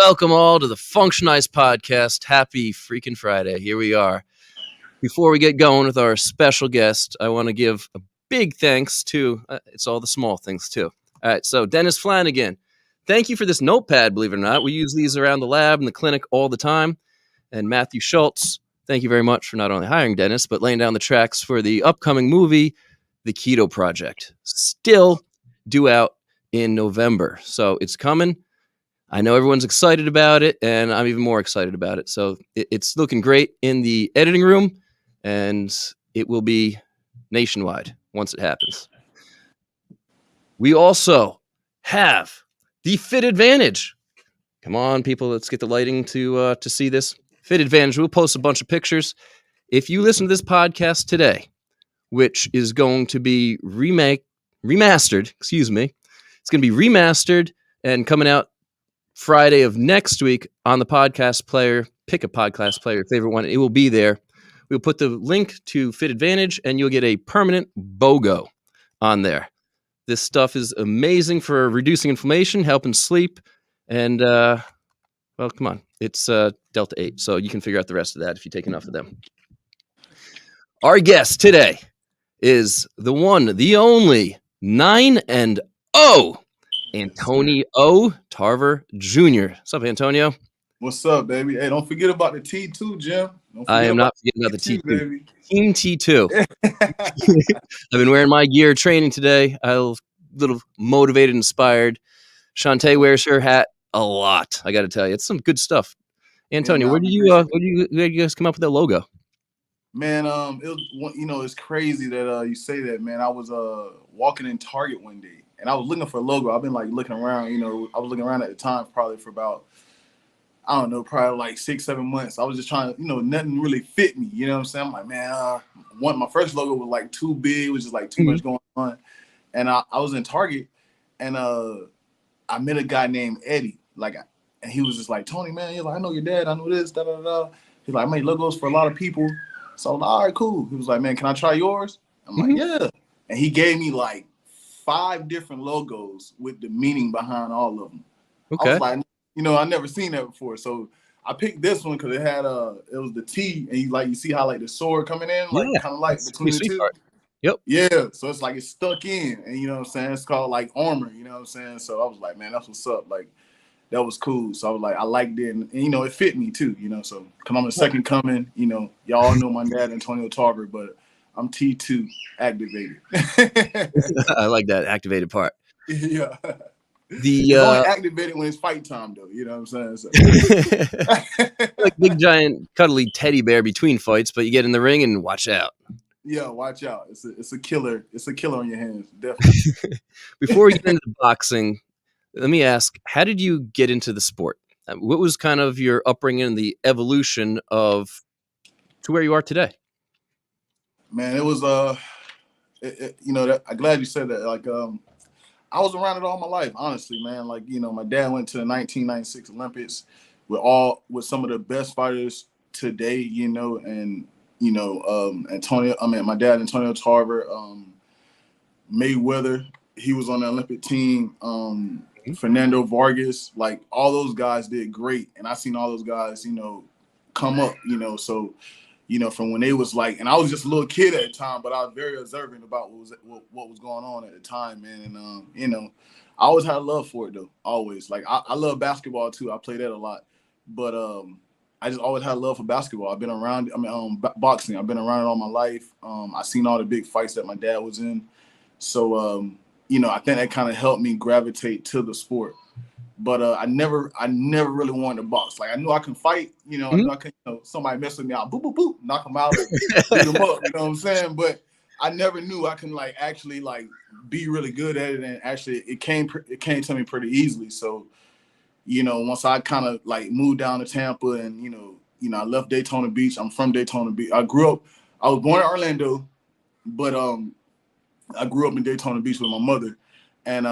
Welcome all to the Functionised podcast. Happy freaking Friday. Here we are. Before we get going with our special guest, I want to give a big thanks to, it's all the small things too. All right, so Dennis Flanagan, thank you for this notepad, believe it or not. We use these around the lab and the clinic all the time. And Matthew Schultz, thank you very much for not only hiring Dennis, but laying down the tracks for the upcoming movie, The Keto Project. Still due out in November. So it's coming. I know everyone's excited about it, and I'm even more excited about it. So it's looking great in the editing room, and it will be nationwide once it happens. We also have the Fit Advantage. Come on, people, let's get the lighting to see this. Fit Advantage, we'll post a bunch of pictures. If you listen to this podcast today, which is going to be remastered, it's going to be remastered and coming out Friday of next week on the podcast player. Pick a podcast player, your favorite one. It will be there. We'll put the link to Fit Advantage, and you'll get a permanent BOGO on there. This stuff is amazing for reducing inflammation, helping sleep, and, well, come on. It's Delta 8, so you can figure out the rest of that if you take enough of them. Our guest today is the one, the only, 9-0, Antonio Tarver Jr. What's up, Antonio? What's up, baby? Hey, don't forget about the T2, Jim. I am not forgetting about the T2, baby. Team T2. I've been wearing my gear training today. I'm a little motivated, inspired. Shantae wears her hat a lot. I got to tell you, it's some good stuff. Antonio, where do you guys come up with that logo? Man, it was, it's crazy that you say that, man. I was walking in Target one day, and I was looking for a logo. I've been looking around. I was looking around at the time, probably for about, I don't know, probably like 6-7 months. I was just trying to, nothing really fit me. You know what I'm saying? I'm like, man, my first logo was too big. It was just too much going on. And I was in Target, and I met a guy named Eddie. And he was just like, Tony, man, he's like, I know your dad. I know this, da da da. He's like, I made logos for a lot of people. So I was like, all right, cool. He was like, man, can I try yours? I'm like, yeah. And he gave me 5 different logos with the meaning behind all of them. Okay. I was like, I never seen that before. So I picked this one because it had it was the T, and you see how the sword coming in, kind of between the two. Part. Yep. Yeah. So it's it's stuck in, and you know what I'm saying? It's called armor, you know what I'm saying? So I was like, man, that's what's up. That was cool. So I was like, I liked it, and it fit me too, So come on, the second coming, y'all know my dad, Antonio Tarver, but I'm T2 activated. I like that activated part. Yeah. The only activated when it's fight time, though. You know what I'm saying? So. Big giant cuddly teddy bear between fights, but you get in the ring and watch out. Yeah, watch out. It's a killer. It's a killer on your hands, definitely. Before we get into the boxing, let me ask: how did you get into the sport? What was kind of your upbringing and the evolution to where you are today? Man, it was I'm glad you said that. I was around it all my life, honestly, man. My dad went to the 1996 Olympics with some of the best fighters today, and my dad, Antonio Tarver, Mayweather, he was on the Olympic team. Fernando Vargas, all those guys did great, and I seen all those guys, come up, so. From when they was and I was just a little kid at the time, but I was very observant about what was going on at the time, man. And I always had a love for it though. Always. I love basketball too. I play that a lot, but I just always had a love for basketball. I've been around. Boxing. I've been around it all my life. I seen all the big fights that my dad was in, so I think that kind of helped me gravitate to the sport. But I never really wanted to box. I knew I can fight, I knew I could, somebody mess with me, I'll boop, boop, boop, knock them out, beat them up, you know what I'm saying? But I never knew I can actually be really good at it, and actually it came to me pretty easily. So, once I kind of moved down to Tampa, and I left Daytona Beach. I'm from Daytona Beach. I was born in Orlando, but I grew up in Daytona Beach with my mother, and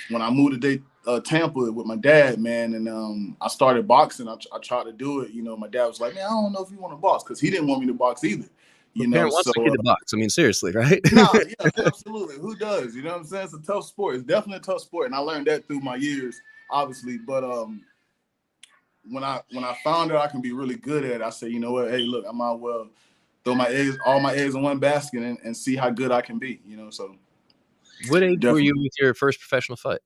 when I moved to Tampa with my dad, man, and I started boxing. I tried to do it. My dad was like, man, I don't know if you want to box, because he didn't want me to box either. Parent wants a kid to box. I mean, seriously, right? No, yeah, absolutely. Who does? You know what I'm saying? It's a tough sport. It's definitely a tough sport, and I learned that through my years, obviously. But when I found out I can be really good at it, I said, you know what, hey, look, I might well throw all my eggs in one basket and see how good I can be, you know. So What age were you definitely with your first professional fight?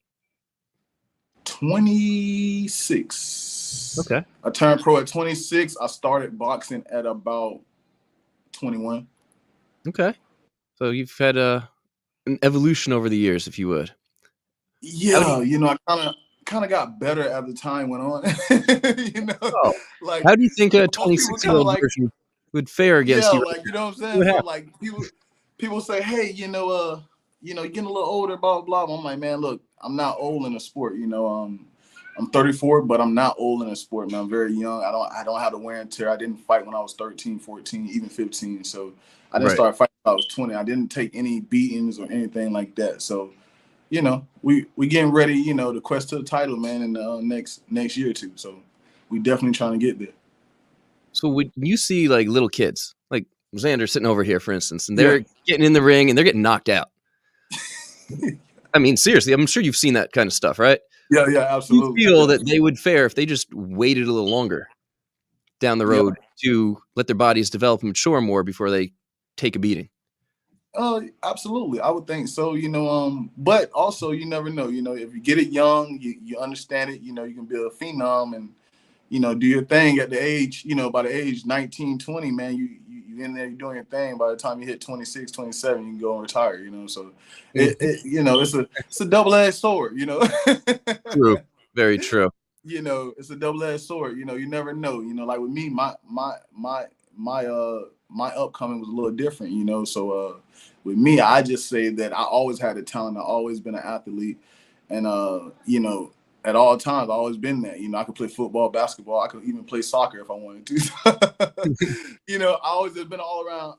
26. Okay. I turned pro at 26. I started boxing at about 21. Okay. So you've had an evolution over the years, if you would. Yeah, you know, I kind of got better as the time went on. You know, Oh, like how do you think a most people kind of 26-year-old like, version would fare yeah, against you? like, you know what I'm saying? What So happened? like people say, hey, you're getting a little older, blah blah blah. I'm like, man, look, I'm not old in the sport. You know, I'm 34, but I'm not old in the sport, man. I'm very young. I don't have the wear and tear. I didn't fight when I was 13, 14, even 15. So I didn't Right. start fighting when I was 20. I didn't take any beatings or anything like that. So, you know, we getting ready, you know, to quest to the title, man, in the next year or two. So we definitely trying to get there. So when you see like little kids, like Xander sitting over here, for instance, and Yeah. they're getting in the ring and they're getting knocked out. I mean, seriously, I'm sure you've seen that kind of stuff, right? Yeah, You absolutely. feel Yeah. that they would fare if they just waited a little longer down the road to let their bodies develop and mature more before they take a beating. Absolutely. I would think so, you know, but also you never know, you know, if you get it young, you understand it, you know, you can be a phenom and, you know, do your thing at the age, you know, by the age 19, 20, man, you in there, you're doing your thing. By the time you hit 26, 27, you can go and retire, you know, so it you know, it's a double-edged sword, you know. True. Very true. You know, it's a double-edged sword, you know, you never know, you know, like with me, my upcoming was a little different, you know, so with me, I just say that I always had a talent. I've always been an athlete. And, you know, at all times, I've always been that. You know, I could play football, basketball. I could even play soccer if I wanted to. You know, I always have been an all-around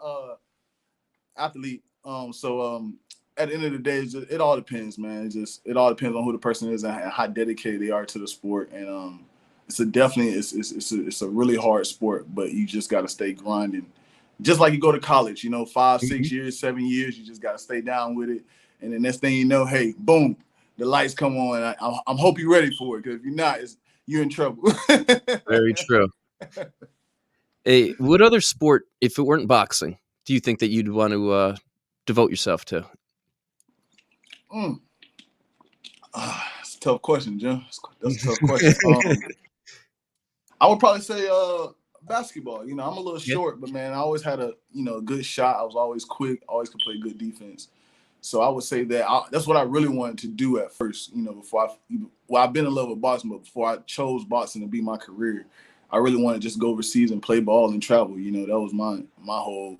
athlete. At the end of the day, it all depends, man. It all depends on who the person is and how dedicated they are to the sport. And it's a really hard sport, but you just got to stay grinding. Just like you go to college, you know, 5, 6 years, 7 years, you just got to stay down with it. And the next thing you know, hey, boom, the lights come on. I'm hope you're ready for it, because if you're not, you're in trouble. Very true. Hey, what other sport, if it weren't boxing, do you think that you'd want to devote yourself to? It's a tough question, Jim. That's a tough question. I would probably say basketball. You know, I'm a little short, but man, I always had a good shot. I was always quick, always could play good defense. So I would say that that's what I really wanted to do at first. You know, I've been in love with boxing, but before I chose boxing to be my career, I really wanted to just go overseas and play ball and travel. You know, that was my whole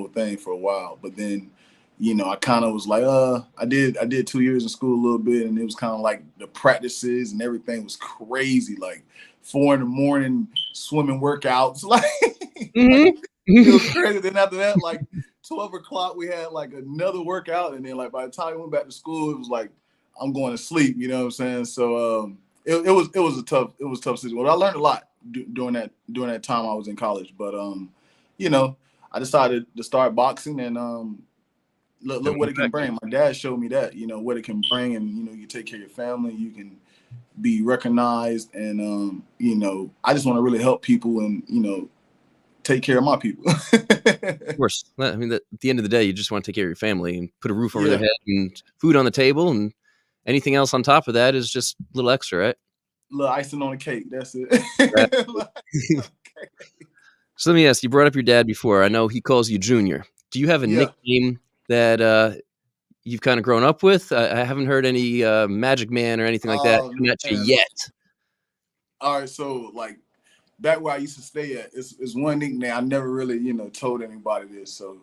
thing for a while. But then, you know, I kind of was like, I did 2 years in school a little bit, and it was kind of like the practices and everything was crazy, like 4 a.m. swimming workouts, like, like it was crazy. Then after that, like 12 o'clock, we had like another workout, and then like by the time we went back to school, it was like I'm going to sleep. You know what I'm saying? So it was a tough situation. Well, I learned a lot during that time I was in college. But you know, I decided to start boxing, and look what it can bring. My dad showed me that, you know, what it can bring, and you know, you take care of your family, you can be recognized, and you know, I just want to really help people, and you know, take care of my people. Of course. I mean, at the end of the day, you just want to take care of your family and put a roof over their head and food on the table, and anything else on top of that is just a little extra, right? Little icing on the cake. That's it. So let me ask, you brought up your dad before. I know he calls you Junior. Do you have a nickname that you've kind of grown up with? I haven't heard any Magic Man or anything like that come at you yet. All right, so like back where I used to stay at, is one nickname I never really, you know, told anybody this. So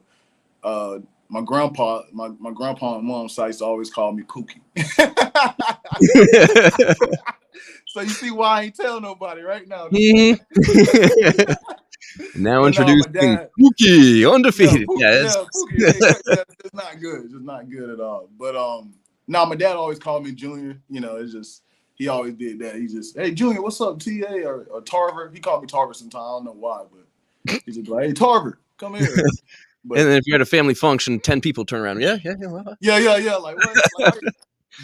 my grandpa and mom's side used to always call me Pookie. So you see why I ain't tell nobody right now. Now introducing Pookie, undefeated. Pookie. It's not good. It's just not good at all. But now my dad always called me Junior. You know, it's just he always did that. He just, hey Junior, what's up, TA or Tarver? He called me Tarver sometimes. I don't know why, but he's just like, hey Tarver, come here. But, and then if you're at a family function, 10 people turn around. Yeah. Like what? Like,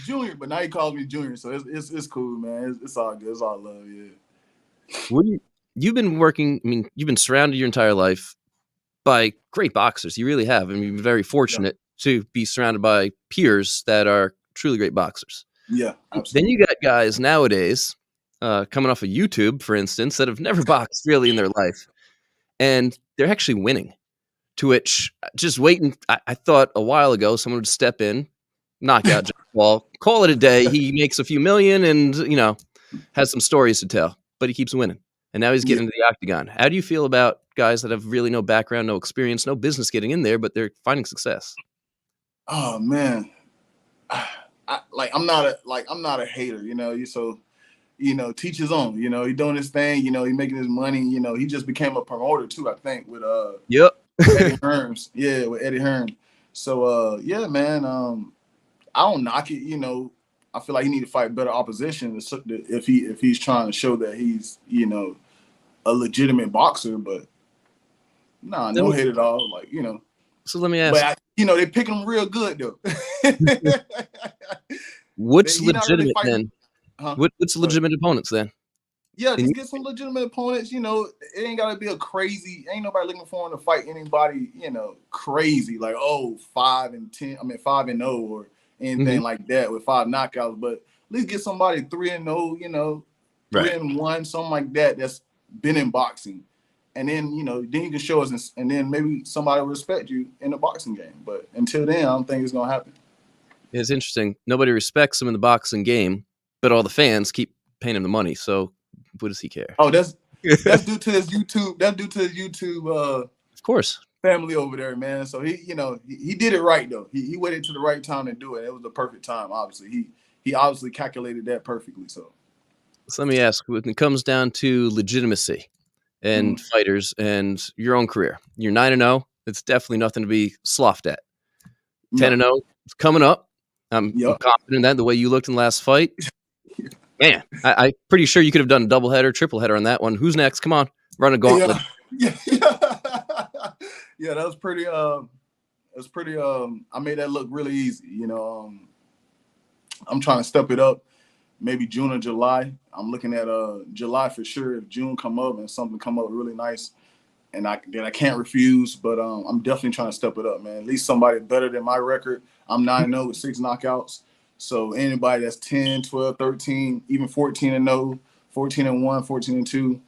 Junior, but now he calls me Junior, so it's cool, man. It's all good. It's all love, yeah. You've been working. I mean, you've been surrounded your entire life by great boxers. You really have. I mean, you've been very Yeah, fortunate to be surrounded by peers that are truly great boxers. yeah, Then you absolutely. got guys nowadays coming off of YouTube, for instance, that have never boxed really in their life, and they're actually winning. To which, just waiting, I thought a while ago someone would step in, knock out Jack Paul, call it a day. He makes a few million and, has some stories to tell, but he keeps winning. And now he's Yeah. getting into the octagon. How do you feel about guys that have really no background, no experience, no business getting in there, but they're finding success? Oh man, I'm not a hater. Teach his own. He doing his thing. He making his money. He just became a promoter too. I think with Yep. Eddie Hearns. Yeah, with Eddie Hearn. So yeah, man. I don't knock it. I feel like he need to fight better opposition if he's trying to show that he's a legitimate boxer. But nah, Let no me, hate at all. Like. so let me ask, But they pick him real good though. what's He not really legitimate fighting, then? huh? What's But legitimate opponents then? yeah, And just get some legitimate opponents. It ain't gotta be a crazy. Ain't nobody looking for him to fight anybody. Crazy like 5-10. I mean 5-0 or anything Mhm. like that with 5 knockouts. But at least get somebody 3-0. three Right. and one, something like that. That's been in boxing. And then then you can show us, and then maybe somebody will respect you in the boxing game. But until then, I don't think it's gonna happen. It's interesting. Nobody respects him in the boxing game, but all the fans keep paying him the money. So what does he care? Oh, that's due to his YouTube. That's due to his YouTube Of course. family over there, man. So he did it right though. He waited to the right time to do it. It was the perfect time. Obviously, he obviously calculated that perfectly. So So let me ask, when it comes down to legitimacy and mm, fighters and your own career, you're 9-0. It's definitely nothing to be sloughed at. no, 10-0, it's coming up. I'm yep, confident in that. The way you looked in the last fight, man, I'm pretty sure you could have done a double header, triple header on that one. Who's next? Come on, run a gauntlet. yeah, yeah, yeah. That was pretty. That's pretty. I made that look really easy. I'm trying to step it up. Maybe June or July. I'm looking at July for sure. If June come up and something come up really nice, and I can't refuse. But I'm definitely trying to step it up, man. At least somebody better than my record. I'm 9-0 with 6 knockouts. So anybody that's 10, 12, 13, even 14-0, 14-1, 14-2,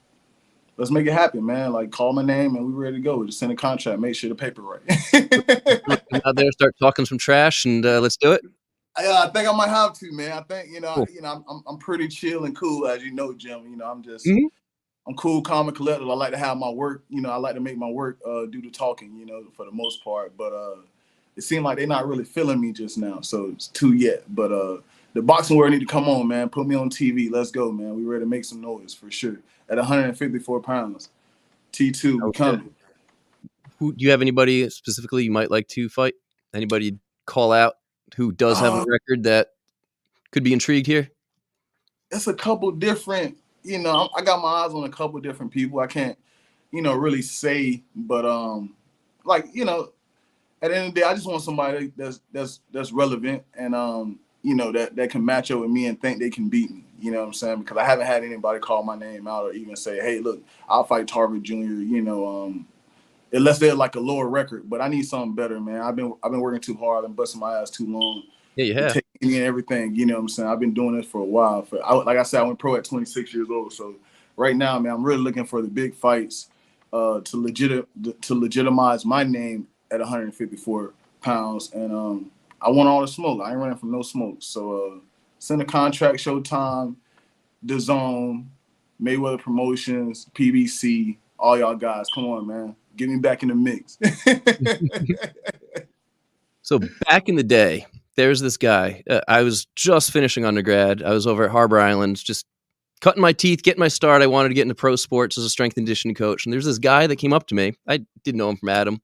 let's make it happen, man. Like call my name and we ready to go. Just send a contract, make sure the paper right. Come out there, start talking some trash, and let's do it. I think I might have to, man. I think Cool. I'm pretty chill and cool, as you know, Jim. Mhm. I'm cool, calm, and collected. I like to have my work. I like to make my work do the talking. For the most part. But it seemed like they're not really feeling me just now, so it's too yet. But the boxing world need to come on, man. Put me on TV. Let's go, man. We ready to make some noise for sure. At 154 pounds, T2, we Oh, yeah. coming. Do you have anybody specifically you might like to fight? Anybody you'd call out who does have a Uh, record that could be intrigued here? it's a couple different. I got my eyes on a couple different people. I can't, really say, but like at the end of the day, I just want somebody that's relevant and that can match up with me and think they can beat me. You know what I'm saying? Because I haven't had anybody call my name out or even say, "Hey, look, I'll fight Tarver Jr." Unless they're like a lower record. But I need something better, man. I've been working too hard and busting my ass too long Yeah, you to have. take in everything. You know what I'm saying? I've been doing this for a while. Like I said, I went pro at 26 years old. So right now, man, I'm really looking for the big fights to legitimize my name at 154 pounds. And I want all the smoke. I ain't running from no smoke. So send a contract, Showtime, The Zone, Mayweather Promotions, PBC, all y'all guys. Come on, man. Get me back in the mix. So back in the day, there's this guy. I was just finishing undergrad. I was over at Harbor Island, just cutting my teeth, getting my start. I wanted to get into pro sports as a strength and conditioning coach. And there's this guy that came up to me. I didn't know him from Adam.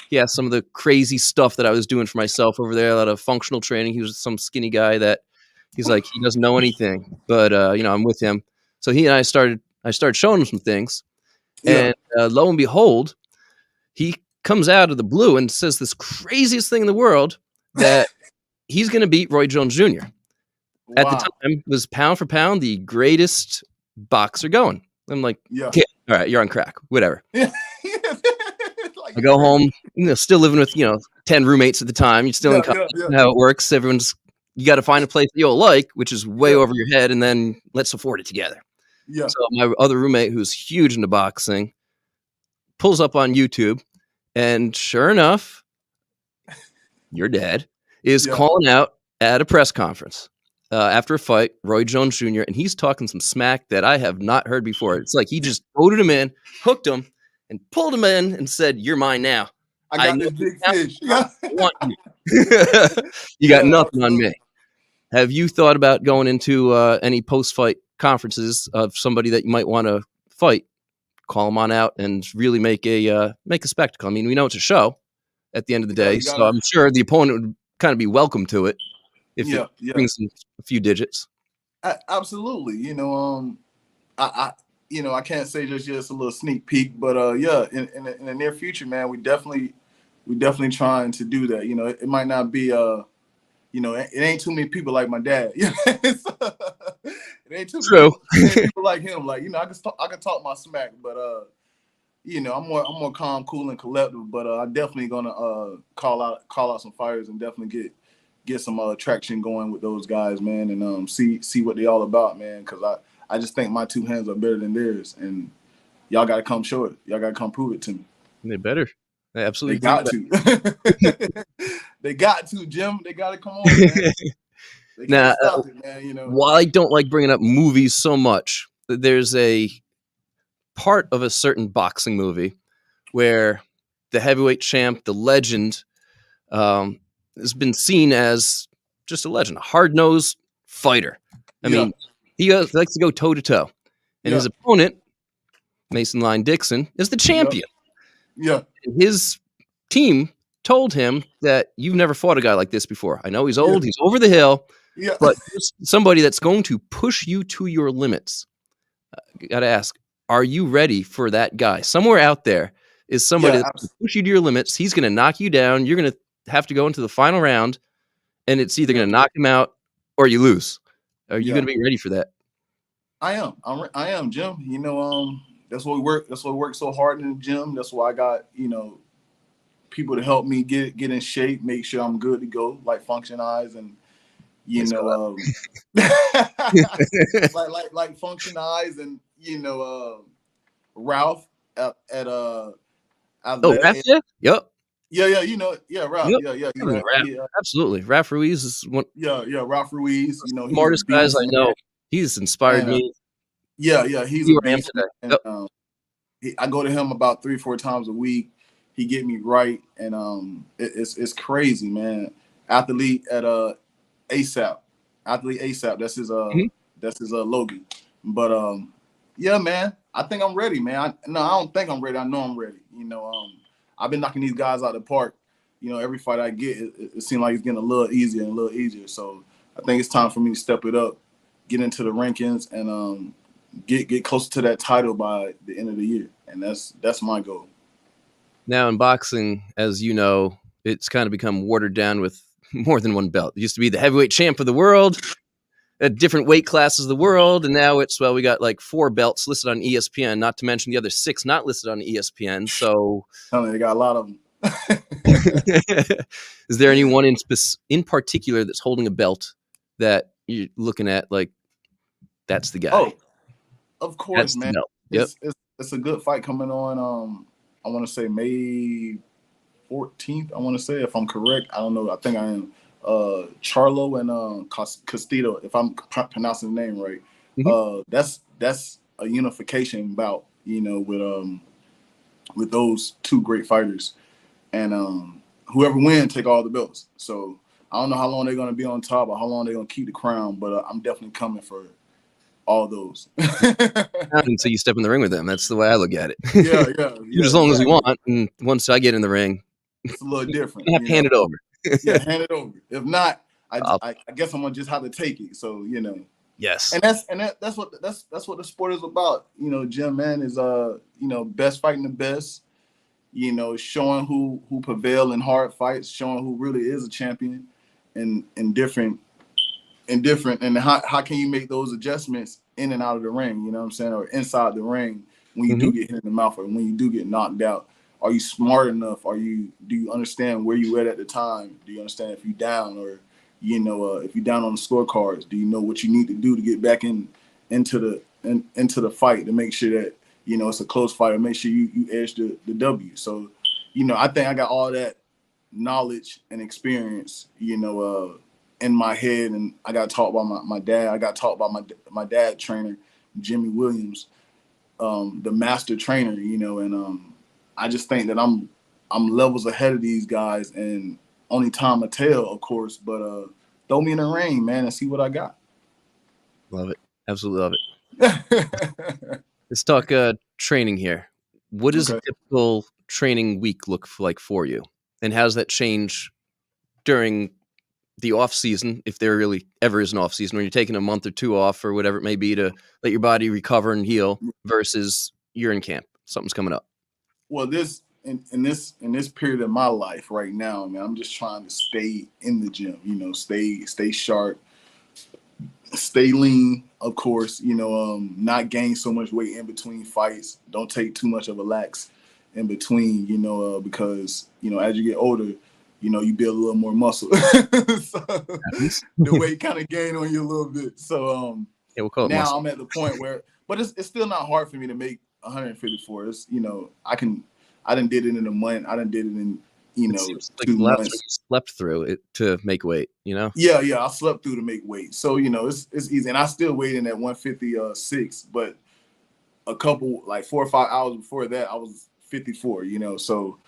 He asked some of the crazy stuff that I was doing for myself over there, a lot of functional training. He was some skinny guy that he's like, he doesn't know anything, but I'm with him. So he and I started showing him some things. Yeah. And lo and behold, he comes out of the blue and says this craziest thing in the world that he's going to beat Roy Jones Jr. At the Wow. time was pound for pound the greatest boxer going. I'm like, Yeah. "Kid, all right, you're on crack, whatever." Yeah. I go home, still living with 10 roommates at the time. You're still in Yeah, college. yeah, yeah, You know how it works. You got to find a place that you'll like, which is way yeah, over your head, and then let's afford it together. yeah. So my other roommate, who's huge into boxing, pulls up on YouTube, and sure enough, your dad is Yeah. calling out at a press conference after a fight, Roy Jones Jr., and he's talking some smack that I have not heard before. It's like he just voted him in, hooked him, and pulled him in and said, "You're mine now. I I got know this you big now. fish. I Yeah. want you." You got Yeah, nothing on absolutely. me. Have you thought about going into any post-fight conferences of somebody that you might want to fight? Call them on out and really make a spectacle. I mean, we know it's a show at the end of the Yeah, day, you so gotta. I'm sure the opponent would kind of be welcome to it if it Yeah, yeah. brings a few digits. Absolutely. I can't say just a little sneak peek, but yeah, in the near future, man, we definitely trying to do that. It might not be it ain't too many people like my dad. It ain't too True. many people like him. Like, I can talk my smack, but I'm more calm, cool, and collective. But I definitely gonna call out some fires and definitely get some traction going with those guys, man, and see what they all about, man. Because I just think my two hands are better than theirs, and y'all got to come show it. Y'all got to come prove it to me. They better. I They absolutely got to. They got to, Jim. They got to come on, man. They can't Now, stop it, man. while I don't like bringing up movies so much, there's a part of a certain boxing movie where the heavyweight champ, the legend, has been seen as just a legend, a hard-nosed fighter. I Yeah, mean, he likes to go toe-to-toe. And yeah, his opponent, Mason Line Dixon, is the yeah, champion. yeah, And his team told him that you've never fought a guy like this before. I know he's yeah, old, he's over the hill, yeah, but somebody that's going to push you to your limits. Got to ask, are you ready for that guy? Somewhere out there is somebody yeah, that's going to push you to your limits. He's going to knock you down. You're going to have to go into the final round, and it's either yeah, going to knock him out or you lose. Are you yeah. going to be ready for that? I am, Jim. That's what we work. That's what we work so hard in the gym. That's why I got people to help me get in shape, make sure I'm good to go, like Functionized and you Nice know, call like Functionized and Ralph at Oh, Raph, yeah? Yep. Ralph, Yep. yeah, Raph. Absolutely. Raph Ruiz is one of Ralph Ruiz, the he's a smartest guys beast, I know. man, He's inspired and me to he's be a where I am beast, today. man. Yep. I go to him about 3-4 times a week. He get me right, and it's crazy, man. Athlete at ASAP, athlete ASAP. Mhm. That's his Logan. But yeah, man. I think I'm ready, man. I don't think I'm ready. I know I'm ready. I've been knocking these guys out of the park. Every fight I get, it seems like it's getting a little easier and a little easier. So I think it's time for me to step it up, get into the rankings, and get closer to that title by the end of the year. And that's my goal. Now in boxing, as you know, it's kind of become watered down with more than one belt. It used to be the heavyweight champ of the world, at different weight classes of the world, and now it's, well, we got like 4 belts listed on ESPN, not to mention the other 6 not listed on ESPN. So They got a lot of them. is there anyone in particular that's holding a belt that you're looking at like that's the guy? Oh, of That's course, the man. belt. Yep. It's a good fight coming on. I want to say May 14th. I want to say, if I'm correct. I don't know. I think I am. Charlo and Castillo, if I'm pronouncing the name right. Mhm. That's a unification bout. With those two great fighters, and whoever wins take all the belts. So I don't know how long they're gonna be on top or how long they're gonna keep the crown, but I'm definitely coming for all those. Until you step in the ring with them. That's the way I look at it. Yeah, Shoot as long as you exactly. want, and once I get in the ring, It's a little different, you have to hand it over. Yeah, hand it over. If not, I'll- I guess I'm gonna just have to take it. So yes. and that's what the sport is about. Jim, man, is best fighting the best. Showing who prevail in hard fights, showing who really is a champion, and different, and how can you make those adjustments in and out of the ring, you know what I'm saying, or inside the ring when you Mm-hmm. do get hit in the mouth or when you do get knocked out? Are you smart enough? Do you understand where you at the time? Do you understand if you down or if you're down on the scorecards? Do you know what you need to do to get back into the fight to make sure that it's a close fight, or make sure you edge the W? So, I think I got all that knowledge and experience, in my head, and I got taught by my dad. I got taught by my dad trainer, Jimmy Williams, the master trainer, and I just think that I'm levels ahead of these guys, and only time will tell, of course. But throw me in the ring, man, and see what I got. Love it. Absolutely love it. Let's talk training here. What does a Okay. typical training week look like for you? And how does that change during the off season, if there really ever is an off season, when you're taking a month or two off or whatever it may be to let your body recover and heal, versus you're in camp, something's coming up? Well, in this period of my life right now, man, I'm just trying to stay in the gym, stay sharp, stay lean, of course, not gain so much weight in between fights. Don't take too much of a lax in between, because, as you get older, you build a little more muscle. So the weight kind of gain on you a little bit. So Yeah, we'll call it now muscle. I'm at the point where, but it's still not hard for me to make 154. It's, I done did it in a month. I done did it in, It seems like 2 the last one months. you slept through it to make weight, Yeah, I slept through to make weight. So, it's easy. And I still weighed in at 156, but a couple, like 4 or 5 hours before that, I was 54, So,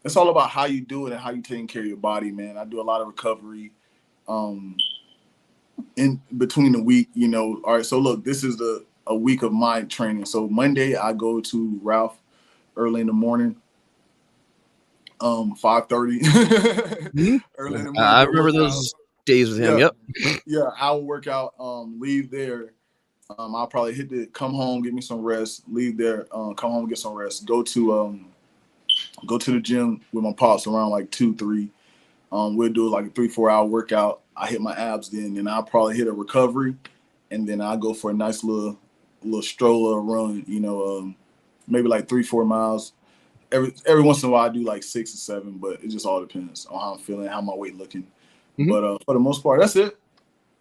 it's all about how you do it and how you taking care of your body, man. I do a lot of recovery in between the week, All right, so look, this is a week of my training. So Monday I go to Ralph early in the morning. 5:30 Mhm. early in the morning, I go remember work out. those days with him. Yeah, Yep. yeah, I will work out, leave there. I'll probably come home, get me some rest, leave there, come home, get some rest, go to the gym with my pops around like 2-3. We'll do like a 3-4 hour workout. I hit my abs, then I'll probably hit a recovery, and then I'll go for a nice little stroller run, maybe like 3-4 miles. Every once in a while I do like 6 or 7, but it just all depends on how I'm feeling, how my weight looking. Mhm. But for the most part, that's it.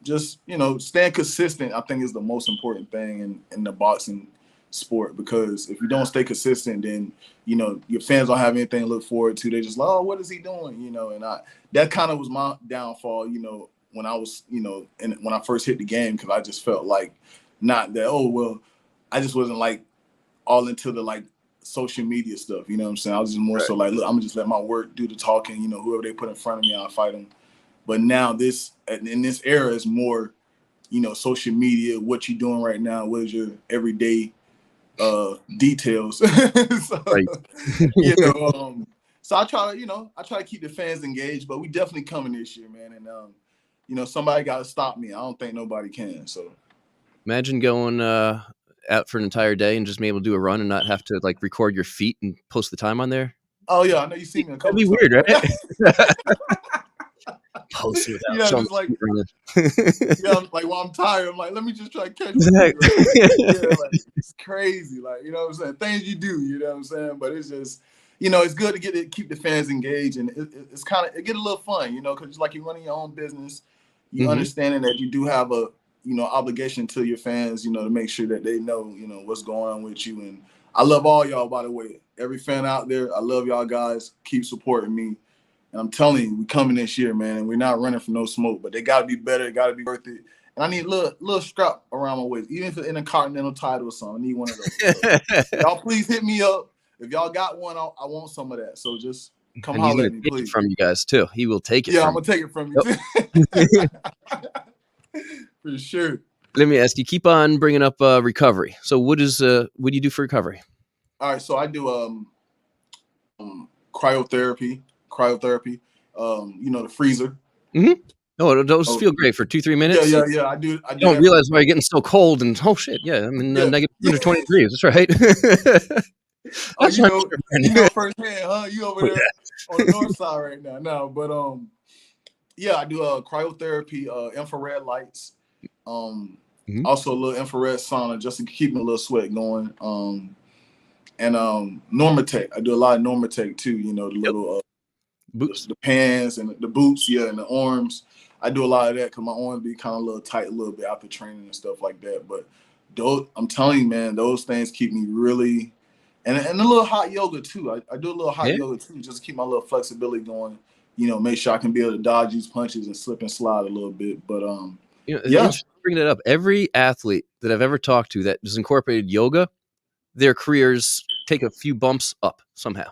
Just staying consistent, I think, is the most important thing in the boxing sport, because if you don't stay consistent, then your fans don't have anything to look forward to. They just like, oh, what is he doing? And that kind of was my downfall, when I was, and when I first hit the game, because I just felt like, not that, oh well, I just wasn't like all into the like social media stuff, you know what I'm saying? I was just more Right. so like, look, I'm gonna just let my work do the talking, whoever they put in front of me, I'll fight them. But now in this era is more, social media, what you doing right now, what is your everyday details. So, Right. you know, so I try to keep the fans engaged, but we definitely coming this year, man. And somebody got to stop me. I don't think nobody can. So Imagine going out for an entire day and just being able to do a run and not have to like record your feet and post the time on there. oh yeah, I know you seen me a That'd couple be times. weird, right? Posting without Yeah, showing just like feet running. yeah, like while I'm tired, I'm like, let me just try to catch my feet Exactly. right quick. Yeah, like it's crazy, like what I'm saying, things you do, what I'm saying. But it's just, it's good to keep the fans engaged, and it's kind of it get a little fun, because like you're running your own business, you Hmm. understanding that you do have a obligation to your fans, to make sure that they know what's going on with you. And I love all y'all, by the way, every fan out there. I love y'all guys. Keep supporting me. And I'm telling you, we coming this year, man, and we're not running from no smoke. But they got to be better. It got to be worth it. And I need a little strap around my waist, even if it's in a continental title or something. I need one of those. So y'all please hit me up. If y'all got one, I want some of that. So just come And he's holler going at to me, take it please. from you guys too. He will take it Yeah, I'm from gonna take it from you you. too. Yep. For sure. Let me ask you, keep on bringing up recovery. So what do you do for recovery? All right, so I do cryotherapy, the freezer. Mm-hmm. Oh, those Oh, feel great for 2-3 yeah, minutes. yeah, You yeah. I do don't that for realize why you're getting so cold and oh shit, yeah, I'm in yeah. negative 120 degrees. That's right. Oh, That's right. firsthand, huh? You over there on the north side right now. No, but yeah, I do cryotherapy, infrared lights. Mm-hmm. Also a little infrared sauna just to keep my little sweat going. And Normatec. I do a lot of Normatec too. You know, the Yep. little Boots. the pants and the boots, yeah, and the arms. I do a lot of that because my arms be kind of a little tight a little bit after training and stuff like that. But those, I'm telling you, man, those things keep me really, and a little hot yoga too. I do a little hot Yeah. yoga too, just to keep my little flexibility going. You know, make sure I can be able to dodge these punches and slip and slide a little bit. But You know, it's yeah, interesting bringing it up. Every athlete that I've ever talked to that has incorporated yoga, their careers take a few bumps up somehow.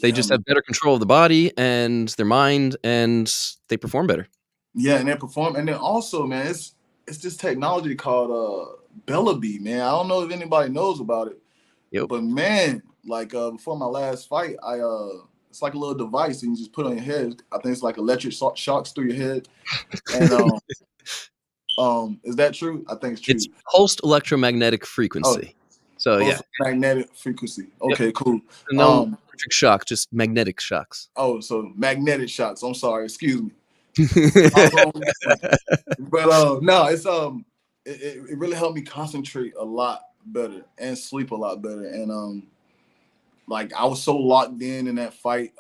They yeah, just man. have better control of the body and their mind, and they perform better. Yeah, and they perform, and then also, man, it's this technology called Bellaby, man. I don't know if anybody knows about it. Yep. But man, like before my last fight, I it's like a little device and you just put on your head. I think it's like electric shocks through your head. And is that true? I think it's true. It's pulsed electromagnetic Oh, frequency. So yeah. pulse magnetic frequency. Yep. Okay, cool. No electric shock, just magnetic shocks. Oh, so magnetic shocks. I'm sorry, excuse me. I was wrong with that one. But no, it's it really helped me concentrate a lot better and sleep a lot better. And like I was so locked in that fight.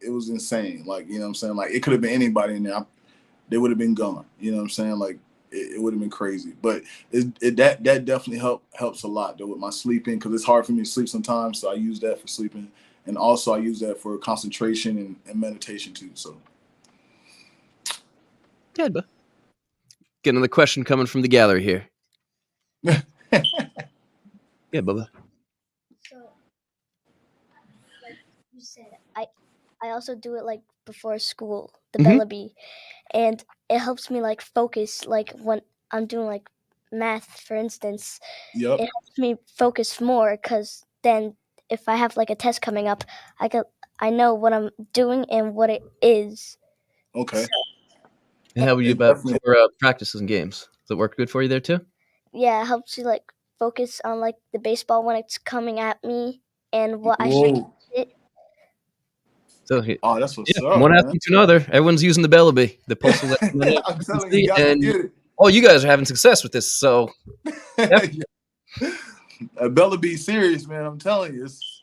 It was insane. Like, you know what I'm saying? Like it could have been anybody in there. They would have been gone. You know what I'm saying? Like it would have been crazy. But that definitely helps a lot though with my sleeping because it's hard for me to sleep sometimes. So I use that for sleeping, and also I use that for concentration and meditation too. So Good, but get another question coming from the gallery here. Yeah, Bubba. So, like you said, I also do it like before school, the Mhm. Bellaby, and it helps me like focus. Like when I'm doing like math, for instance, yep. it helps me focus more because then if I have like a test coming up, I know what I'm doing and what it is. Okay. So, And how about you It about definitely. for practices and games? Does it work good for you there too? yeah, it helps you like focus on like the baseball when it's coming at me and what I should Whoa. hit. So Oh, that's yeah, what's from up, one man. athlete to another, everyone's using the Bellaby, the pulse electromagnetic I'm telling you, you frequency, got to and get it. oh, you guys are having success with this. So yep. Bella be serious, man. I'm telling you, it's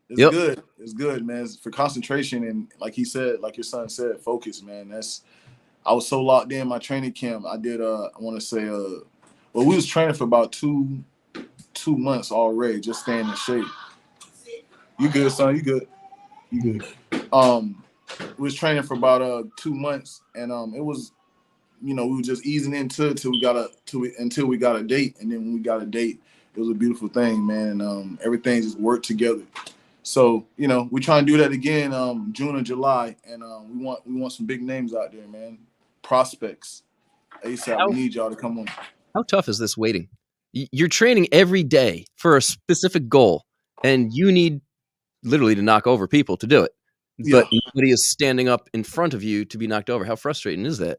Yep. good. It's good, man. It's for concentration and like he said, like your son said, focus, man. I was so locked in my training camp. I did I want to say well, we was training for about two months already, just staying in shape. You good, son? You good? You good? We was training for about 2 months, and it was, you know, we were just easing into it until we got a date, and then when we got a date, it was a beautiful thing, man. And everything just worked together. So, you know, we try and do that again, June or July, and we want some big names out there, man. Prospects ASAP. We How need y'all to come on. how tough is this waiting? You're training every day for a specific goal, and you need literally to knock over people to do it. Yeah. But nobody is standing up in front of you to be knocked over. How frustrating is that?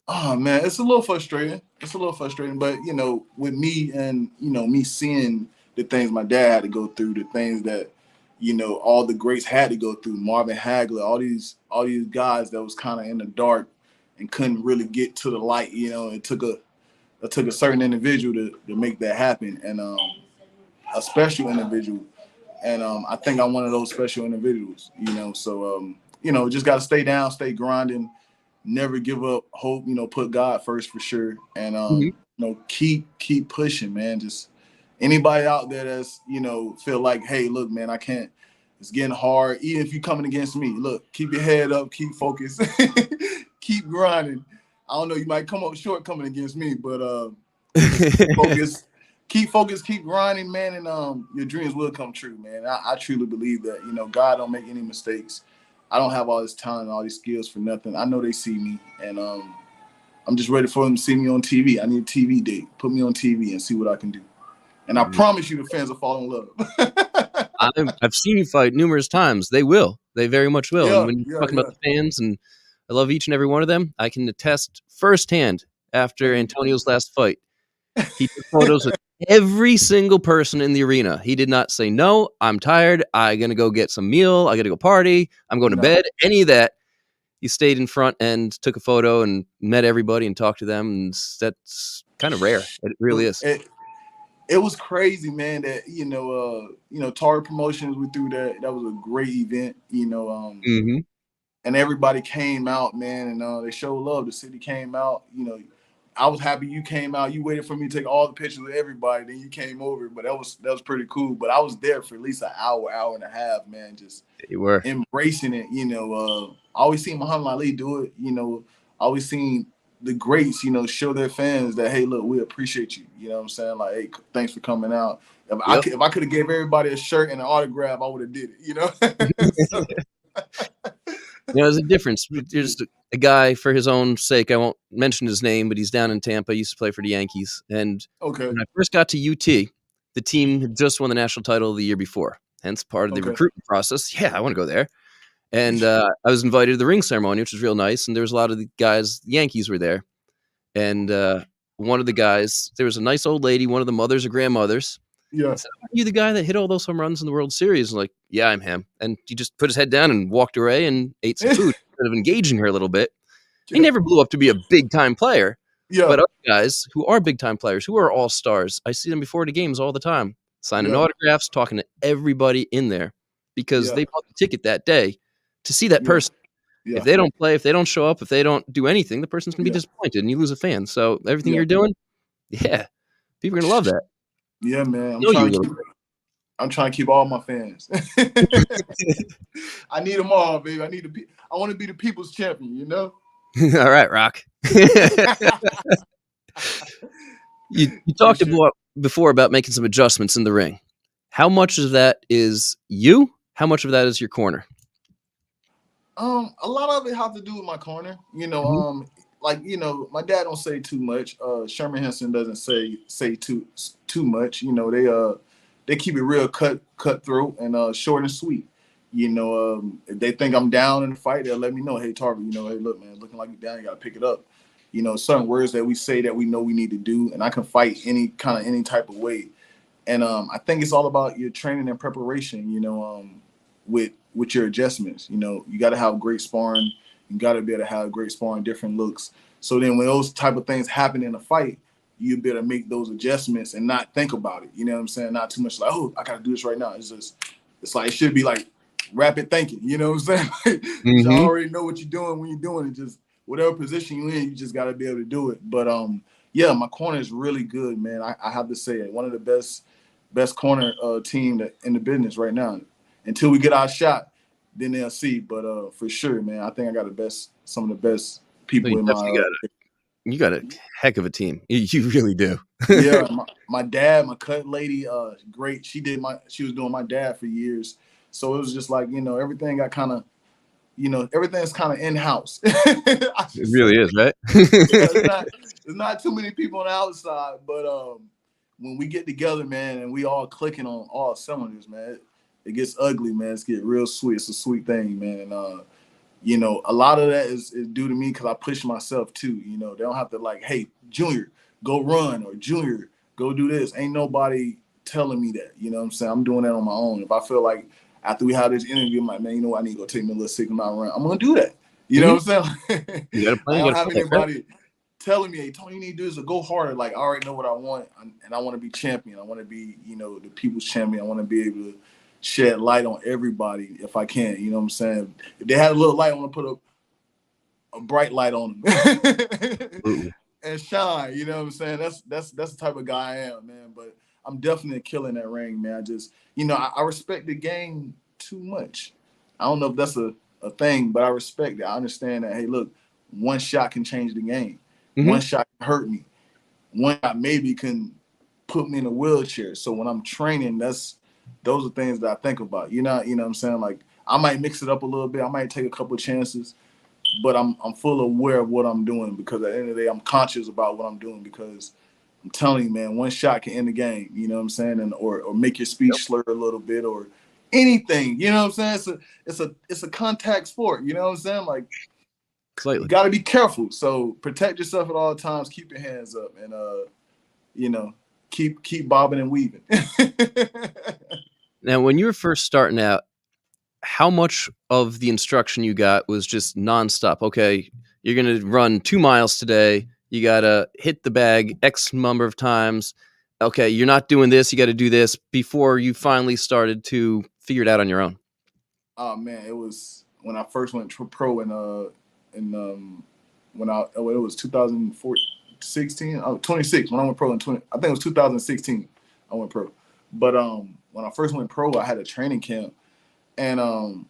Oh man, it's a little frustrating. It's a little frustrating, but you know, with me and you know me seeing the things my dad had to go through, the things that you know all the greats had to go through, Marvin Hagler, all these guys that was kind of in the dark and couldn't really get to the light. You know, it took a certain individual to make that happen, and a special individual. And I think I'm one of those special individuals. You know, so you know, just got to stay down, stay grinding, never give up hope, you know, put God first for sure, and Mhm. you know, keep pushing, man. Just anybody out there that's, you know, feel like, hey, look, man, I can't, it's getting hard. Even if you coming against me, look, keep your head up, keep focused, keep grinding. I don't know, you might come up short coming against me, but just keep focused, keep grinding, man, and your dreams will come true, man. I truly believe that, you know, God don't make any mistakes. I don't have all this talent, all these skills for nothing. I know they see me, and I'm just ready for them to see me on TV. I need a TV date. Put me on TV and see what I can do. And I promise you, the fans will fall in love. I've seen you fight numerous times. They will. They very much will. And Yeah, when you're yeah, talking yeah. about the fans, and I love each and every one of them, I can attest firsthand after Thank Antonio's last fight. He took photos with every single person in the arena. He did not say, no, I'm tired. I'm going to go get some meal. I got to go party. I'm going to No, bed. Any of that. you stayed in front and took a photo and met everybody and talked to them. And that's kind of rare. It really is. It was crazy, man. That Target Promotions, we threw that. That was a great event. Mm-hmm. And everybody came out, man, and they showed love. The city came out. I was happy you came out. You waited for me to take all the pictures with everybody, then you came over. But that was pretty cool. But I was there for at least an hour and a half, man, just You were embracing it. I always seen Muhammad Ali do it. I always seen the greats, show their fans that, hey, look, we appreciate you. You know what I'm saying? Like, hey, thanks for coming out. If I could have gave everybody a shirt and an autograph, I would have did it. So, there's a difference. There's a guy, for his own sake, I won't mention his name, but he's down in Tampa. He used to play for the Yankees. And when I first got to UT, the team had just won the national title the year before. Hence part of the recruitment process. Yeah, I want to go there. And I was invited to the ring ceremony, which was real nice. And there was a lot of the guys, the Yankees were there. And one of the guys, there was a nice old lady, one of the mothers or grandmothers. Yeah. Said, "Are you the guy that hit all those home runs in the World Series?" I'm like, "Yeah, I'm him." And he just put his head down and walked away and ate some food instead of engaging her a little bit. He never blew up to be a big-time player. Yeah. But other guys who are big-time players, who are all-stars, I see them before the games all the time, signing autographs, talking to everybody in there because they bought the ticket that day to see that person. Yeah. If they don't play, if they don't show up, if they don't do anything, the person's going to be disappointed and you lose a fan. So everything you're doing, people are going to love that. Yeah, man. I'm trying to keep all my fans. I need them all, baby. I want to be the people's champion, All right, Rock. You talked before about making some adjustments in the ring. How much of that is you? How much of that is your corner? A lot of it have to do with my corner. My dad don't say too much. Sherman Henson doesn't say too much. They keep it real cutthroat and short and sweet. If they think I'm down in the fight, they'll let me know. Hey, Tarver, hey, look, man, looking like you're down, you gotta pick it up. Certain words that we say that we know we need to do, and I can fight any type of way. And I think it's all about your training and preparation. With your adjustments. You got to have great sparring. You got to be able to have great sparring, different looks. So then when those type of things happen in a fight, you better make those adjustments and not think about it. You know what I'm saying? Not too much like, oh, I got to do this right now. It's like, it should be like rapid thinking. You know what I'm saying? You already know what you're doing when you're doing it. Just whatever position you're in, you just got to be able to do it. But my corner is really good, man. I have to say it. One of the best corner team in the business right now. Until we get our shot, then they'll see. But for sure, man, I think I got some of the best people in my. You got a heck of a team. You really do. Yeah, my dad, my cut lady, great. She was doing my dad for years, so it was just like everything got kind of, everything's kind of in house. It really is, right? There's not too many people on the outside, but when we get together, man, and we all clicking on all cylinders, man. It gets ugly, man. It's get real sweet. It's a sweet thing, man. And, a lot of that is due to me because I push myself too. They don't have to like, hey, Junior, go run, or Junior, go do this. Ain't nobody telling me that. You know what I'm saying? I'm doing that on my own. If I feel like after we have this interview, I'm like, man, I need to go take me a little signal out run. I'm going to do that. You know what I'm saying? You got to play. I don't have anybody telling me, hey, Tony, you need to do this or go harder. Like, I already know what I want, and I want to be champion. I want to be, the people's champion. I want to be able to shed light on everybody if I can. You know what I'm saying? If they had a little light, I want to put a bright light on them and shine. You know what I'm saying? That's the type of guy I am, man. But I'm definitely killing that ring, man. I just, I respect the game too much. I don't know if that's a thing, but I respect it. I understand that, hey, look, one shot can change the game. One shot can hurt me. One shot maybe can put me in a wheelchair. So when I'm training, those are things that I think about. You know what I'm saying? Like, I might mix it up a little bit. I might take a couple of chances, but I'm full aware of what I'm doing because at the end of the day, I'm conscious about what I'm doing because I'm telling you, man, one shot can end the game. You know what I'm saying? And or make your speech slur a little bit or anything. You know what I'm saying? It's a contact sport. You know what I'm saying? Like, slightly. You got to be careful. So protect yourself at all times. Keep your hands up, and keep bobbing and weaving. Now, when you were first starting out, how much of the instruction you got was just nonstop? Okay, you're going to run 2 miles today. You got to hit the bag X number of times. Okay, you're not doing this. You got to do this before you finally started to figure it out on your own. Oh man, it was when I first went pro when it was 2016, 26 when I went pro in 20. I think it was 2016 I went pro. But when I first went pro, I had a training camp, and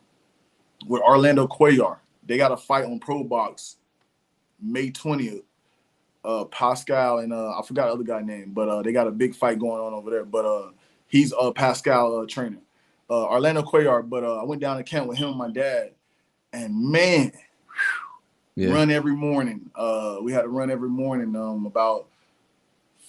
with Orlando Cuellar, they got a fight on Pro Box May 20th. Pascal and I forgot the other guy's name, but they got a big fight going on over there. But he's Pascal trainer, Orlando Cuellar. But I went down to camp with him and my dad, and man, run every morning. We had to run every morning, about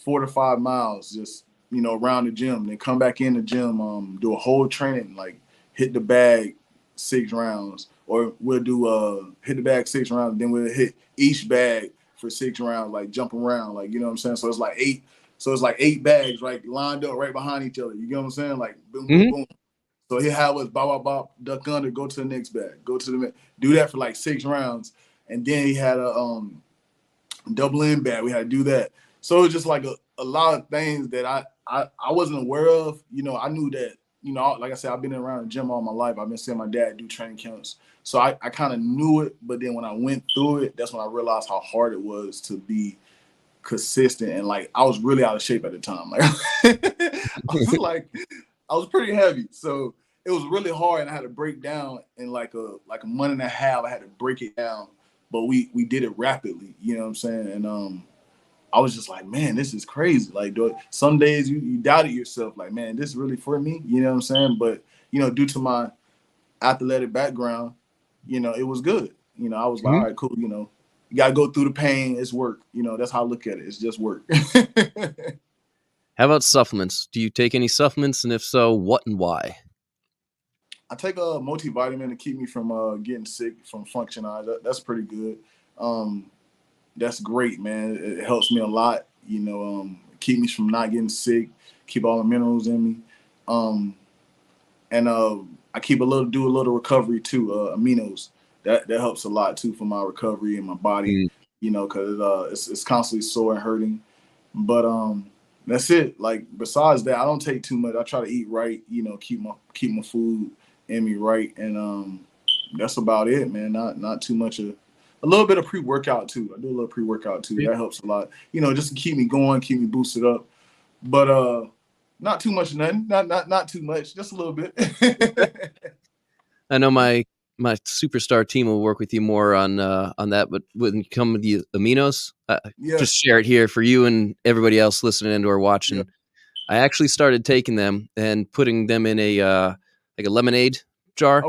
4 to 5 miles, just around the gym. Then come back in the gym, do a whole training, like hit the bag 6 rounds, or we'll do hit the bag 6 rounds, then we'll hit each bag for 6 rounds, like jump around, like what I'm saying. So it's like 8. So it's like 8 bags, right, lined up right behind each other. You get what I'm saying? Like boom, boom, boom. So he had us bop, duck under, go to the next bag, go to the do that for like 6 rounds, and then he had a double in bag. We had to do that. So it was just like a lot of things that I wasn't aware of. I knew that, like I said, I've been around the gym all my life. I've been seeing my dad do training camps. So I kind of knew it, but then when I went through it, that's when I realized how hard it was to be consistent. And like, I was really out of shape at the time. Like, I was pretty heavy. So it was really hard, and I had to break down in like a month and a half. I had to break it down, but we did it rapidly. You know what I'm saying? And I was just like, man, this is crazy. Like, some days you doubted yourself, like, man, this is really for me. You know what I'm saying? But due to my athletic background, it was good. I was like, all right, cool. You gotta go through the pain. It's work. That's how I look at it. It's just work. How about supplements? Do you take any supplements? And if so, what and why? I take a multivitamin to keep me from getting sick from Functionised. That's pretty good. That's great, man. It helps me a lot. Keep me from not getting sick, keep all the minerals in me. And I do a little recovery too, aminos. That helps a lot too for my recovery and my body, because it's constantly sore and hurting. But that's it. Like, besides that, I don't take too much. I try to eat right, keep my food in me right, and that's about it, man. Not too much of a little bit of pre-workout too. I do a little pre-workout too. That helps a lot, just to keep me going, keep me boosted up. But not too much, nothing. Not too much, just a little bit. I know my superstar team will work with you more on that, but when you come with the aminos, just share it here for you and everybody else listening and or watching. Yeah. I actually started taking them and putting them in a like a lemonade jar,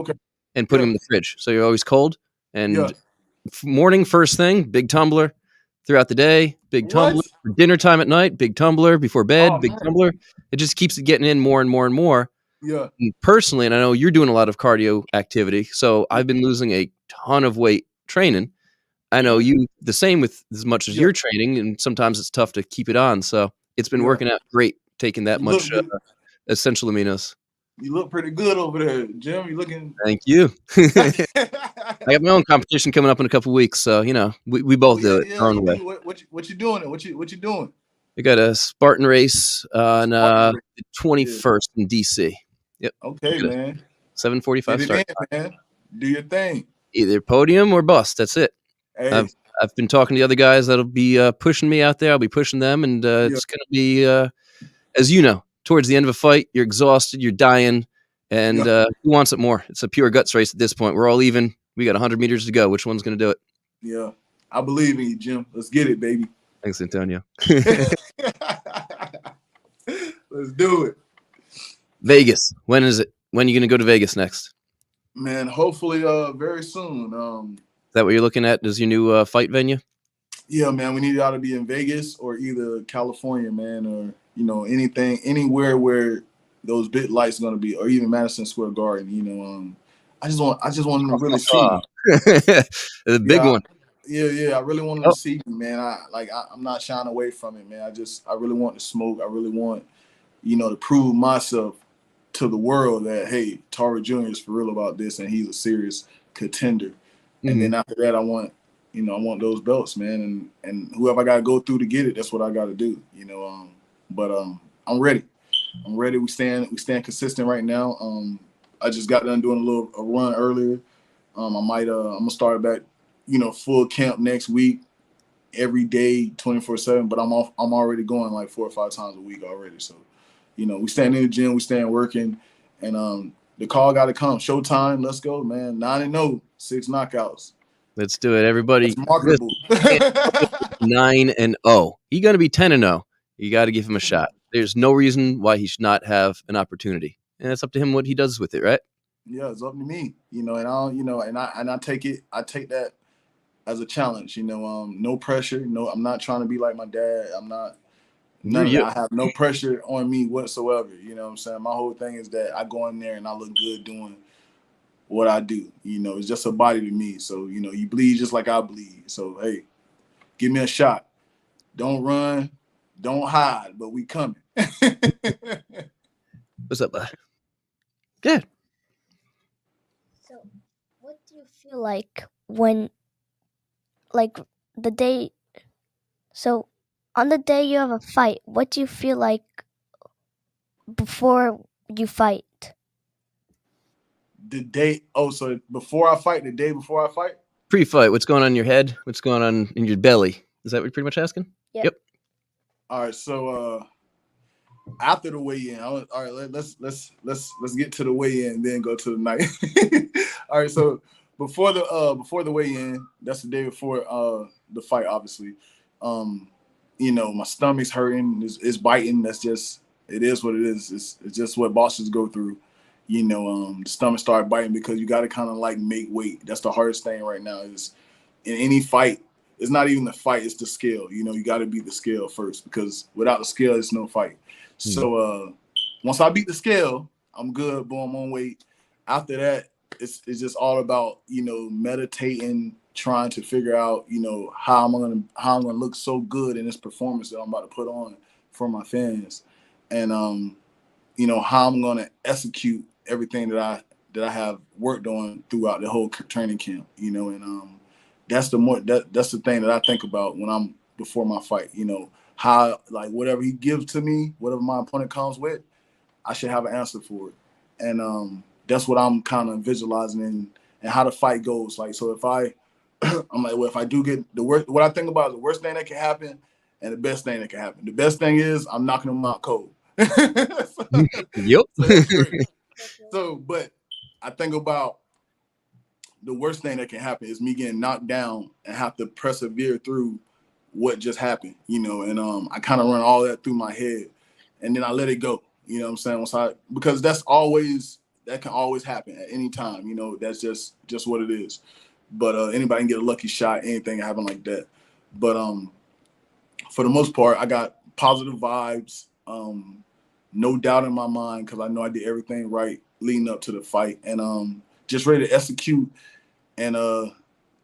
and putting them in the fridge, so you're always cold. And morning, first thing, big tumbler. Throughout the day, big tumbler. For dinner time at night, big tumbler. Before bed, big tumbler. It just keeps it getting in more and more and more. Yeah. And personally, and I know you're doing a lot of cardio activity, so I've been losing a ton of weight training. I know you the same with as much as you're training, and sometimes it's tough to keep it on. So it's been working out great taking that much essential aminos. You look pretty good over there, Jim. You looking? Thank you. I got my own competition coming up in a couple of weeks, so we both do it our own way. What you doing? What you doing? We got a Spartan race on the 21st in DC. Yep. Okay, man. 7:45 start. Man. Do your thing. Either podium or bust. That's it. Hey. I've been talking to the other guys that'll be pushing me out there. I'll be pushing them, and it's going to be, as you know, towards the end of a fight, you're exhausted, you're dying, and who wants it more? It's a pure guts race at this point. We're all even. We got 100 meters to go. Which one's going to do it? Yeah, I believe in you, Jim. Let's get it, baby. Thanks, Antonio. Let's do it. Vegas. When is it? When are you going to go to Vegas next? Man, hopefully very soon. Is that what you're looking at as your new fight venue? Yeah, man. We need to either be in Vegas or either California, man, or anywhere where those big lights are going to be, or even Madison Square Garden. I just want them to really see me. The big one. Yeah. I really want them to see me, man. I'm not shying away from it, man. I really want to smoke. I really want, to prove myself to the world that, hey, Tarver Jr. is for real about this and he's a serious contender. And then after that, I want those belts, man, and whoever I got to go through to get it, that's what I got to do, But I'm ready. I'm ready. We stand consistent right now. I just got done doing a run earlier. I'm gonna start back, full camp next week, every day, 24/7. But I'm already going like 4 or 5 times a week already. So, we stand in the gym, we stand working, and the call got to come. Showtime. Let's go, man. 9-0, 6 knockouts. Let's do it, everybody. It's marketable. 9-0. He's gonna be 10-0. You got to give him a shot. There's no reason why he should not have an opportunity, and it's up to him what he does with it, right? Yeah, it's up to me, and I take that as a challenge, no pressure. No, I'm not trying to be like my dad. I'm not. None of that. I have no pressure on me whatsoever. You know what I'm saying? My whole thing is that I go in there and I look good doing what I do. It's just a body to me. So, you bleed just like I bleed. So, hey, give me a shot. Don't run. Don't hide, but we coming. What's up, bud? Good. So, what do you feel like when, like, the day? So, on the day you have a fight, what do you feel like before you fight? So before I fight, the day before I fight? Pre-fight, what's going on in your head? What's going on in your belly? Is that what you're pretty much asking? Yep. All right, so after the weigh-in, all right, let's get to the weigh-in and then go to the night. All right, so before the weigh-in, that's the day before the fight, obviously. My stomach's hurting, it's biting. That's just, it is what it is. It's just what bosses go through. The stomach start biting because you got to kind of like make weight. That's the hardest thing right now is in any fight. It's not even the fight, it's the scale. You got to beat the scale first because without the scale, it's no fight. So once I beat the scale, I'm good. Boom, I'm on weight. After that, it's just all about, meditating, trying to figure out, how I'm gonna look so good in this performance that I'm about to put on for my fans. And how I'm gonna execute everything that I have worked on throughout the whole training camp, and that's the thing that I think about when I'm before my fight, how, like, whatever he gives to me, whatever my opponent comes with, I should have an answer for it. And that's what I'm kind of visualizing and how the fight goes. Like, so if I'm like, well, if I do get the worst, what I think about is the worst thing that can happen and the best thing that can happen. The best thing is I'm knocking him out cold. Yep. So that's great. So, but I think about the worst thing that can happen is me getting knocked down and have to persevere through what just happened, and I kind of run all that through my head and then I let it go, what I'm saying? Because that can always happen at any time, that's just what it is. But anybody can get a lucky shot, anything can happen like that. But for the most part, I got positive vibes, no doubt in my mind because I know I did everything right leading up to the fight, and just ready to execute and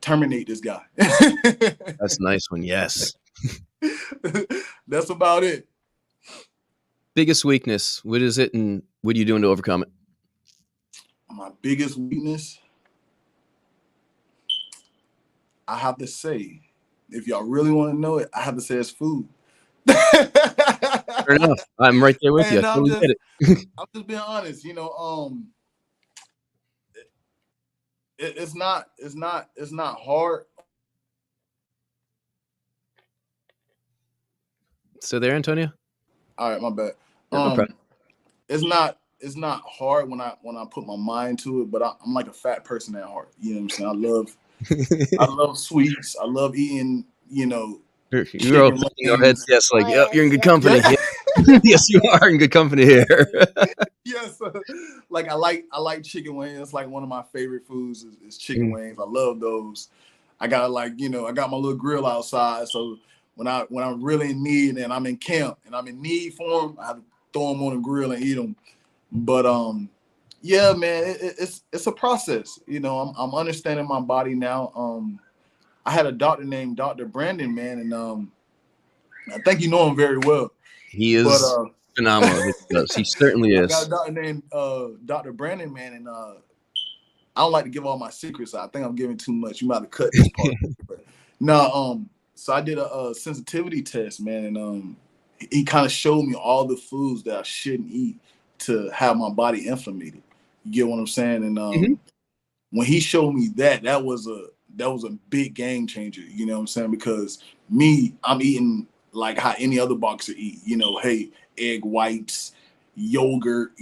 terminate this guy. That's a nice one. Yes. That's about it. Biggest weakness. What is it, and what are you doing to overcome it? My biggest weakness, I have to say, if y'all really want to know it, I have to say it's food. Fair enough. I'm right there with you. I'm just being honest. It's not hard. So there, Antonio? All right, my bad. No It's not hard when I put my mind to it, but I'm like a fat person at heart. You know what I'm saying? I love sweets. I love eating, You're all thinking our heads, yes, like, yep, you're in good company. Yeah. Yes, you are in good company here. Yes, like I like chicken wings. It's like one of my favorite foods is chicken wings. I love those. I got I got my little grill outside. So when I'm really in need and I'm in camp and I'm in need for them, I have to throw them on the grill and eat them. But yeah, man, it's a process. I'm understanding my body now. I had a doctor named Dr. Brandon, man, and I think you know him very well. He is phenomenal. He does. He certainly I got is. a doctor named Dr. Brandon, man, and I don't like to give all my secrets. I think I'm giving too much. You might have cut this part. But no, so I did a sensitivity test, man, and he kind of showed me all the foods that I shouldn't eat to have my body inflamed. You get what I'm saying? And when he showed me that, that was a big game changer. You know what I'm saying? Because I'm eating like how any other boxer eat. You know, hey, egg whites, yogurt,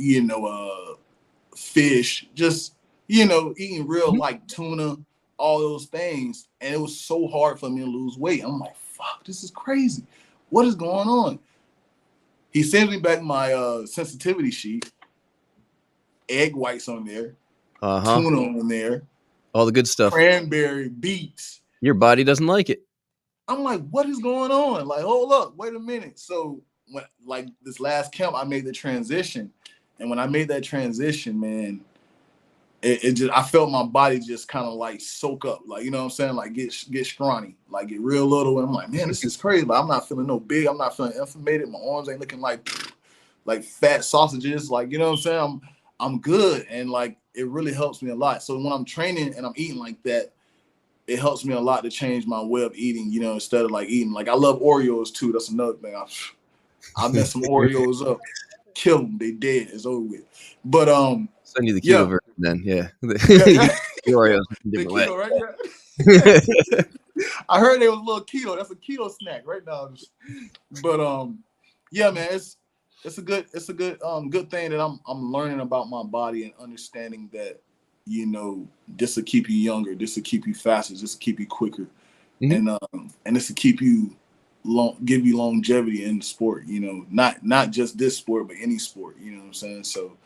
fish, just eating real like tuna, all those things, and it was so hard for me to lose weight. I'm like, fuck, this is crazy. What is going on? He sends me back my sensitivity sheet, egg whites on there, tuna on there, all the good stuff, cranberry, beets. Your body doesn't like it. I'm like, what is going on? Like, hold up, wait a minute. So when like this last camp, I made the transition, and when I made that transition, man, it just, I felt my body just kind of like soak up, like, you know what I'm saying, like get scrawny, like get real little, and I'm like, man, this is crazy. Like, I'm not feeling no big, I'm not feeling inflamed. My arms ain't looking like fat sausages, like, you know what I'm saying. I'm good, and like it really helps me a lot. So when I'm training and I'm eating like that, it helps me a lot to change my way of eating, instead of like eating. Like, I love Oreos too. That's another thing. I mess some Oreos up, kill them, they dead, it's over with. But send you the keto version then. Yeah. The Oreos the keto, right? Yeah. I heard there was a little keto. That's a keto snack right now. But yeah, man, it's a good good thing that I'm learning about my body and understanding that, this will keep you younger, this will keep you faster, this will keep you quicker, and this will keep you give you longevity in the sport. Not just this sport, but any sport. You know what I'm saying? So,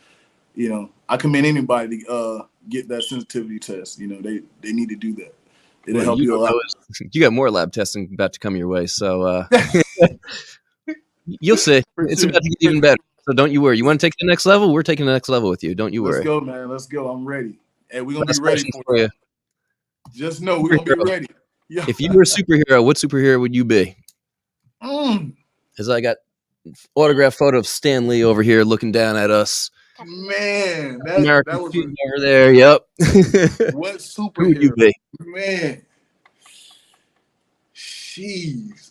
I commend anybody to get that sensitivity test. They need to do that. It'll help you a lot. You got more lab testing about to come your way, so you'll see. It's about to get even better. So don't you worry. You want to take the next level? We're taking the next level with you. Don't you worry. Let's go, man. Let's go. I'm ready. And we're gonna be ready for you. Just know we're gonna be ready. Yeah. If you were a superhero, what superhero would you be? Because I got autographed photo of Stan Lee over here looking down at us. Man, that was over there. Yep. What superhero? Who would you be? Man, jeez.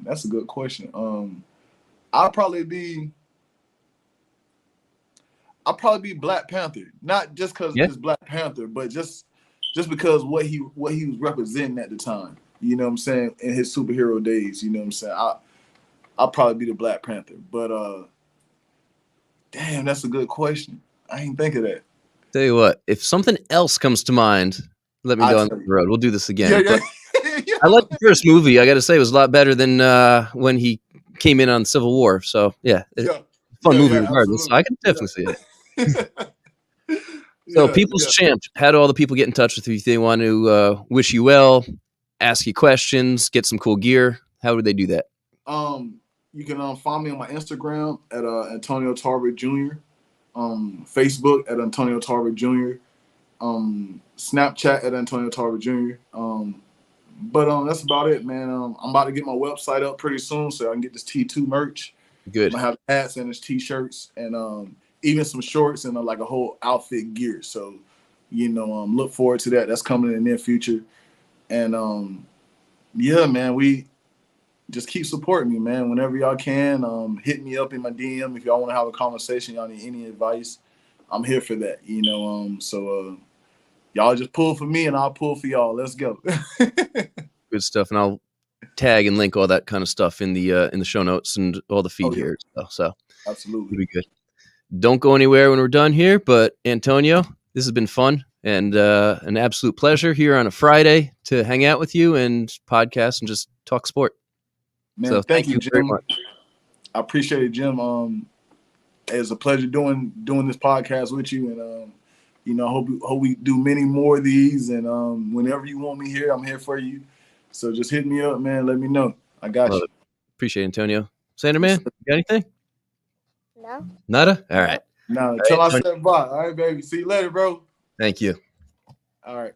That's a good question. I'll probably be Black Panther. Not just because it's Black Panther, but just because what he was representing at the time. You know what I'm saying? In his superhero days. You know what I'm saying? I'll probably be the Black Panther. But damn, that's a good question. I ain't think of that. Tell you what, if something else comes to mind, let me know on the road. We'll do this again. Yeah. I like the first movie. I got to say, it was a lot better than when he came in on Civil War. So fun movie regardless. So I can definitely see it. So People's Champ, how do all the people get in touch with you if they want to wish you well, ask you questions, get some cool gear? How would they do that? You can find me on my Instagram at Antonio Tarver Jr. Facebook at Antonio Tarver Jr. Snapchat at Antonio Tarver Jr. But that's about it, man. I'm about to get my website up pretty soon so I can get this T2 merch. Good. I'm gonna have hats and this t-shirts and even some shorts and like a whole outfit gear. So, look forward to that. That's coming in the near future. And yeah, man, we just keep supporting me, man. Whenever y'all can, hit me up in my DM if y'all want to have a conversation. Y'all need any advice, I'm here for that. So y'all just pull for me and I'll pull for y'all. Let's go. Good stuff. And I'll tag and link all that kind of stuff in the show notes and all the feed here. So absolutely, it'll be good. Don't go anywhere when we're done here. But Antonio, this has been fun and an absolute pleasure here on a Friday to hang out with you and podcast and just talk sport. Man, so thank you, Jim. Very much. I appreciate it, Jim. It's a pleasure doing this podcast with you, and I hope we do many more of these. And whenever you want me here, I'm here for you. So just hit me up, man. Let me know. I got you. Appreciate it, Antonio. Sander, man, you got anything? No. Nada? All right. No, until I step by. All right, baby. See you later, bro. Thank you. All right.